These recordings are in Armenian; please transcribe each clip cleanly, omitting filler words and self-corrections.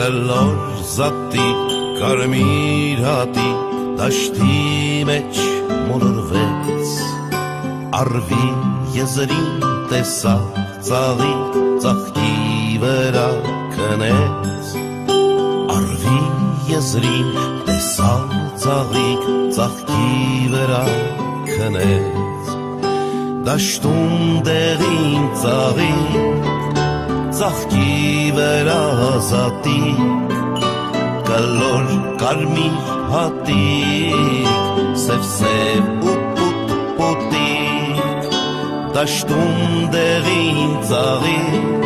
կլոր զատիկ կարմիր հատիկ դաշտի մեջ մոլորվեց արվի եզրին տեսավ ծաղիկ ծաղկի վրա քնեց արվի եզրին տեսավ ծաղիկ ծաղկի վրա քնեց դաշտում դեղին ծաղիկ ծաղկի վրա զատիկ կլոր կարմիր հատիկ սև-սև ու պուտ-պուտիկ դաշտում դեղին ծաղիկ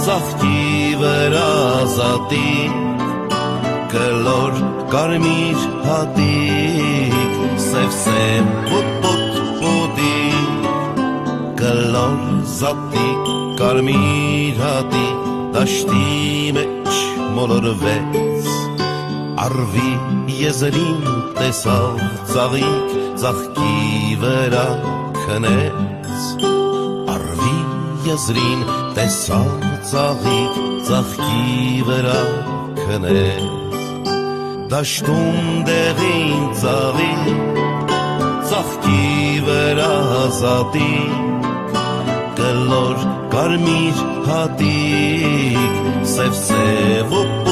ծաղկի վրա զատիկ կլոր կարմիր հատիկ սև-սև ու պուտ-պուտիկ կլոր զատիկ կարմիր հատիկ դաշտի մեջ մոլորվեց արվի եզրին տեսավ ծաղիկ ծաղկի վրա քնեց արվի եզրին տեսավ ծաղիկ ծաղկի վրա քնեց դաշտում դեղին ծաղիկ ծաղկի վրա զատիկ կլոր կարմիր հատիկ սև-սև ու